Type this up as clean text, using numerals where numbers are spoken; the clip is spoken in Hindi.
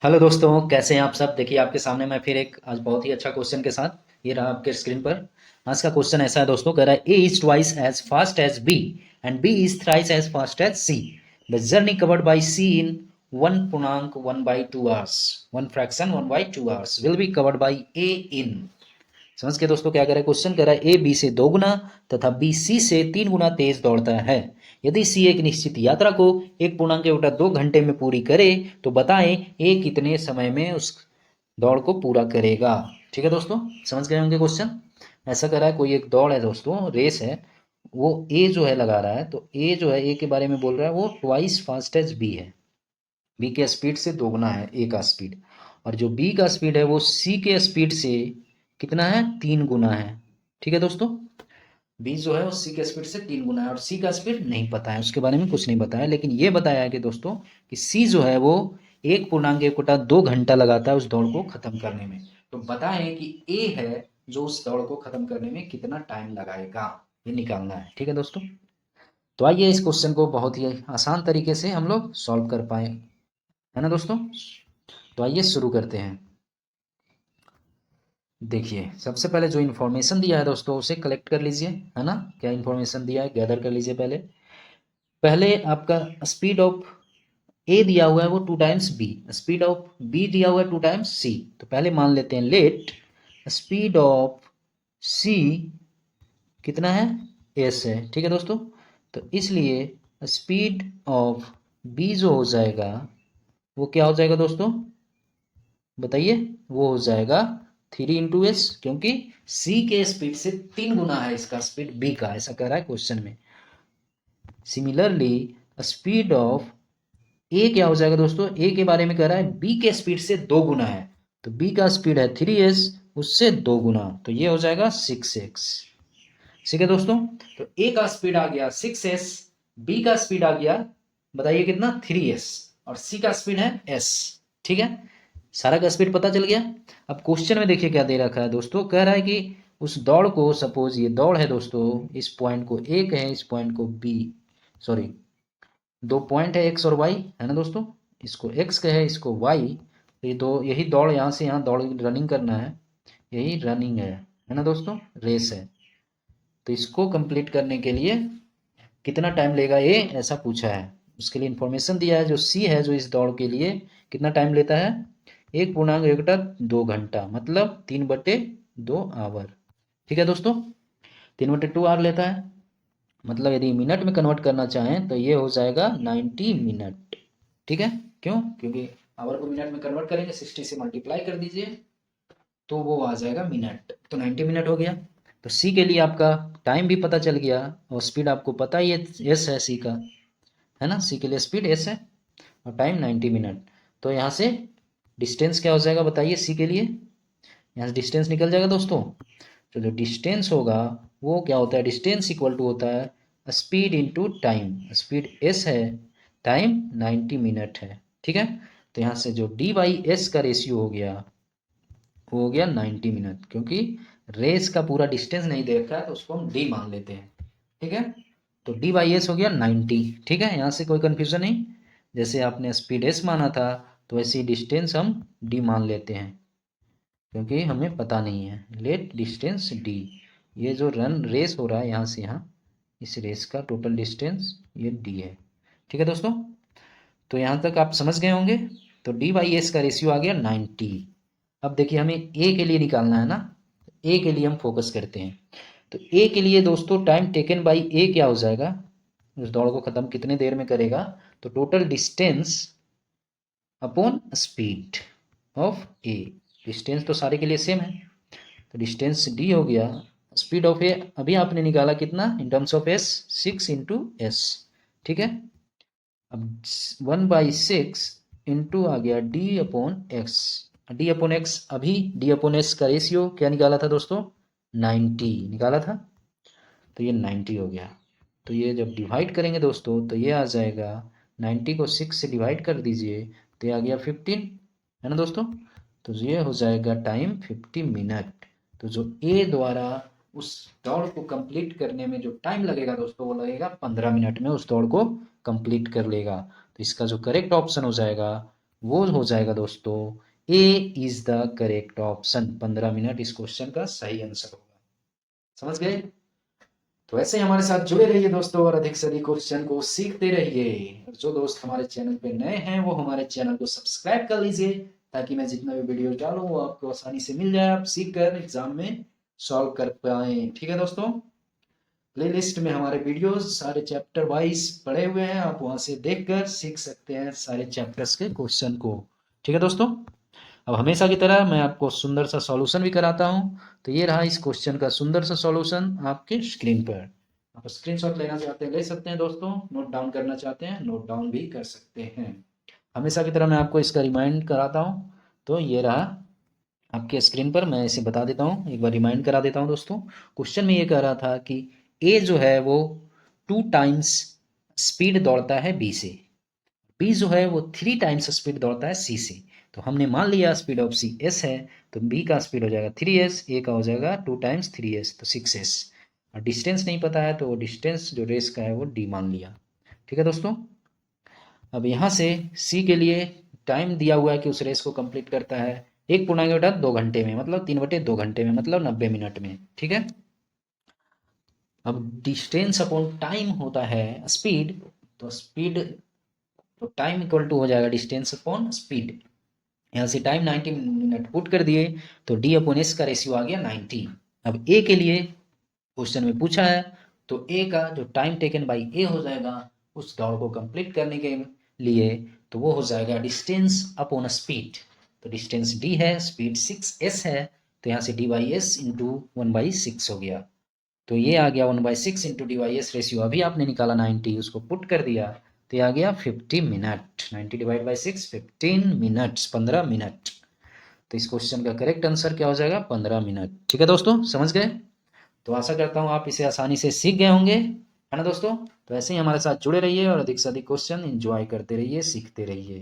हेलो दोस्तों, कैसे हैं आप सब। देखिए आपके सामने मैं फिर एक आज बहुत ही अच्छा क्वेश्चन के साथ ये रहा आपके स्क्रीन पर। आज का क्वेश्चन ऐसा है दोस्तों, कह रहा है A is twice as fast as B and B is thrice as fast as C. The journey covered by C in 1.1/2 hours, 1 fraction 1/2 hours will be covered by A in. समझ के दोस्तों क्या कह रहा है क्वेश्चन, कह रहा है ए बी से 2 गुना तथा बी सी से 3 गुना तेज दौड़ता है। यदि सी एक निश्चित यात्रा को 1.2 घंटे में पूरी करे तो बताएं ए कितने समय में उस दौड़ को पूरा करेगा। ठीक है दोस्तों, समझ गए होंगे क्वेश्चन। ऐसा कर रहा है, कोई एक दौड़ है दोस्तों, रेस है। वो ए जो है लगा रहा है, तो ए जो है ए के बारे में बोल रहा है वो ट्वाइस फास्ट एज बी है। बी के स्पीड से 2 गुना है ए का स्पीड। और जो बी का स्पीड है वो सी के स्पीड से कितना है, 3 गुना है। ठीक है दोस्तों, बी जो है वो सी के स्पीड से 3 गुना है और सी का स्पीड नहीं पता है, उसके बारे में कुछ नहीं बताया। लेकिन ये बताया है कि दोस्तों कि सी जो है वो 1.1/2 घंटा लगाता है उस दौड़ को खत्म करने में। तो बताएं कि ए है जो उस दौड़ को खत्म करने में कितना टाइम लगाएगा, ये निकालना है। ठीक है दोस्तों, तो आइए इस क्वेश्चन को बहुत ही आसान तरीके से हम लोग सॉल्व कर पाए, है ना दोस्तों। तो आइए शुरू करते हैं। देखिए सबसे पहले जो इन्फॉर्मेशन दिया है दोस्तों उसे कलेक्ट कर लीजिए, है ना। क्या इन्फॉर्मेशन दिया है गैदर कर लीजिए। पहले पहले आपका स्पीड ऑफ ए दिया हुआ है वो 2 times B, speed of B दिया हुआ है 2 टाइम्स सी। तो पहले मान लेते हैं लेट स्पीड ऑफ सी कितना है, एस है। ठीक है दोस्तों, तो इसलिए स्पीड ऑफ बी जो हो जाएगा वो क्या हो जाएगा दोस्तों, बताइए। वो हो जाएगा 3 × S, क्योंकि सी के स्पीड से 3 गुना है इसका स्पीड बी का, ऐसा कह रहा है क्वेश्चन में। सिमिलरली स्पीड ऑफ ए क्या हो जाएगा दोस्तों, ए के बारे में कह रहा है बी के स्पीड से 2 गुना है। तो बी का स्पीड है 3S, उससे 2 गुना, तो ये हो जाएगा 6x। ठीक है दोस्तों, तो ए का स्पीड आ गया 6S, बी का स्पीड आ गया बताइए कितना 3S, और सी का स्पीड है S। ठीक है, सारा का स्पीड पता चल गया। अब क्वेश्चन में देखिए क्या दे रखा है दोस्तों, कह रहा है कि उस दौड़ को, सपोज ये दौड़ है दोस्तों, इस पॉइंट को ए कहें, इस पॉइंट को बी, सॉरी 2 पॉइंट है एक्स और वाई, है ना दोस्तों। इसको एक्स कहे, इसको वाई। तो ये दो, यही दौड़ यहाँ से यहाँ दौड़ रनिंग करना है, यही रनिंग है ना दोस्तों, रेस है। तो इसको कंप्लीट करने के लिए कितना टाइम लेगा ये, ऐसा पूछा है। उसके लिए इंफॉर्मेशन दिया है, जो सी है जो इस दौड़ के लिए कितना टाइम लेता है, 1.1/2 घंटा, मतलब 3/2 आवर। ठीक है दोस्तों, 3/2 आवर लेता है। मतलब यदि मिनट में कन्वर्ट करना चाहें तो ये हो जाएगा 90 मिनट। ठीक है, क्यों, क्योंकि आवर को मिनट में कन्वर्ट करेंगे, 60 से मल्टीप्लाई कर दीजिए तो वो आ जाएगा मिनट, तो 90 मिनट हो गया। तो सी के लिए आपका टाइम भी पता चल गया, और स्पीड आपको पता ही है, एस है सी का, है ना। सी के लिए स्पीड एस है और टाइम 90 मिनट। तो यहाँ से डिस्टेंस क्या हो जाएगा बताइए सी के लिए, यहाँ से डिस्टेंस निकल जाएगा दोस्तों। तो जो डिस्टेंस होगा वो क्या होता है, डिस्टेंस इक्वल टू होता है speed into time. Speed S है, टाइम 90 मिनट है। ठीक है, तो यहाँ से जो डी बाई एस का रेशियो हो गया वो हो गया 90 मिनट, क्योंकि रेस का पूरा डिस्टेंस नहीं दे रखा है तो उसको हम डी मान लेते हैं। ठीक है, तो डी बाई एस हो गया 90। ठीक है, यहाँ से कोई कन्फ्यूजन नहीं, जैसे आपने स्पीड एस माना था तो वैसे ही डिस्टेंस हम डी मान लेते हैं, क्योंकि हमें पता नहीं है। लेट डिस्टेंस डी, ये जो रन रेस हो रहा है यहाँ से यहाँ, इस रेस का टोटल डिस्टेंस ये डी है। ठीक है दोस्तों, तो यहाँ तक आप समझ गए होंगे। तो डी बाई एस का रेशियो आ गया 90। अब देखिए हमें ए के लिए निकालना है ना, ए के लिए हम फोकस करते हैं। तो ए के लिए दोस्तों टाइम टेकन बाई ए क्या हो जाएगा, उस दौड़ को खत्म कितने देर में करेगा, तो total distance upon speed of A. Distance तो सारे के लिए सेम है, तो डिस्टेंस डी हो गया, स्पीड ऑफ ए अभी आपने निकाला कितना in terms of S, 6 × S। ठीक है, अब 1/6 इंटू आ गया D upon x. D upon x, अभी डी अपॉन एक्स का रेशियो क्या निकाला था दोस्तों, 90 निकाला था, तो ये 90 हो गया। तो ये जब डिवाइड करेंगे दोस्तों तो ये आ जाएगा, 90 को 6 से डिवाइड कर दीजिए तो ये आ गया 15, है ना दोस्तों। तो ये हो जाएगा टाइम 50 मिनट। तो जो ए द्वारा उस दौड़ को कंप्लीट करने में जो टाइम लगेगा दोस्तों वो लगेगा 15 मिनट में उस दौड़ को कंप्लीट कर लेगा। तो इसका जो करेक्ट ऑप्शन हो जाएगा वो हो जाएगा दोस्तों A is the correct option. 15 minute इस क्वेश्चन का सही आंसर होगा। समझ गए? तो ऐसे ही हमारे साथ जुड़े रहिए दोस्तों और अधिक से अधिक क्वेश्चन को सीखते रहिए। और जो दोस्त हमारे चैनल पे नए हैं वो हमारे चैनल को सब्सक्राइब कर लीजिए, ताकि मैं जितना भी वीडियो डालूं वो आपको आसानी से मिल जाए, आप सीख कर एग्जाम में सॉल्व कर पाए। ठीक है दोस्तों, प्लेलिस्ट में हमारे वीडियोस सारे चैप्टर वाइज पड़े हुए हैं, आप वहां से देखकर सीख सकते हैं सारे चैप्टर्स के क्वेश्चन को। ठीक है दोस्तों, अब हमेशा की तरह मैं आपको सुंदर सा सॉल्यूशन भी कराता हूँ। तो ये रहा इस क्वेश्चन का सुंदर सा सॉल्यूशन आपके स्क्रीन पर। आप स्क्रीनशॉट लेना चाहते हैं ले सकते हैं दोस्तों, नोट डाउन करना चाहते हैं नोट डाउन भी कर सकते हैं। हमेशा की तरह मैं आपको इसका रिमाइंड कराता हूँ। तो ये रहा आपके स्क्रीन पर, मैं इसे बता देता हूँ, एक बार रिमाइंड करा देता हूँ दोस्तों। क्वेश्चन में ये कह रहा था कि ए जो है वो 2 टाइम्स स्पीड दौड़ता है बी से, बी जो है वो 3 टाइम्स स्पीड दौड़ता है सी से। तो हमने मान लिया स्पीड ऑफ सी एस है, तो बी का स्पीड हो जाएगा 3s, ए का हो जाएगा 2 टाइम्स 3s तो 6s। और डिस्टेंस नहीं पता है तो वो डिस्टेंस जो रेस का है वो डी मान लिया। ठीक है दोस्तों, अब यहाँ से सी के लिए टाइम दिया हुआ है कि उस रेस को कंप्लीट करता है 1.2 घंटे में, मतलब 3/2 घंटे में, मतलब 90 मिनट में। ठीक है, अब डिस्टेंस अपॉन टाइम होता है स्पीड, तो स्पीड तो टाइम इक्वल टू हो जाएगा डिस्टेंस अपॉन स्पीड। यहाँ से टाइम 90 मिनट पुट कर दिए तो डी अपॉन एस का रेशियो आ गया 90। अब ए के लिए क्वेश्चन में पूछा है, तो ए का जो टाइम टेकन बाई ए हो जाएगा उस दौड़ को कंप्लीट करने के लिए, तो वो हो जाएगा डिस्टेंस अपॉन स्पीड। तो डिस्टेंस डी है, स्पीड 6s है, तो यहाँ से डी बाई एस इंटू 1/6 हो गया। तो ये आ गया 1/6 into D by S, ratio अभी आपने निकाला 90, उसको पुट कर दिया तो ये आ गया 50 minute. 90 divide by 6 15 minutes, 15 minute. तो इस क्वेश्चन का करेक्ट आंसर क्या हो जाएगा? 15 मिनट। ठीक है दोस्तों, समझ गए? तो आशा करता हूँ आप इसे आसानी से सीख गए होंगे, है ना दोस्तों? तो ऐसे ही हमारे साथ जुड़े रहिए और अधिक से अधिक क्वेश्चन एंजॉय करते रहिए, सीखते रहिए।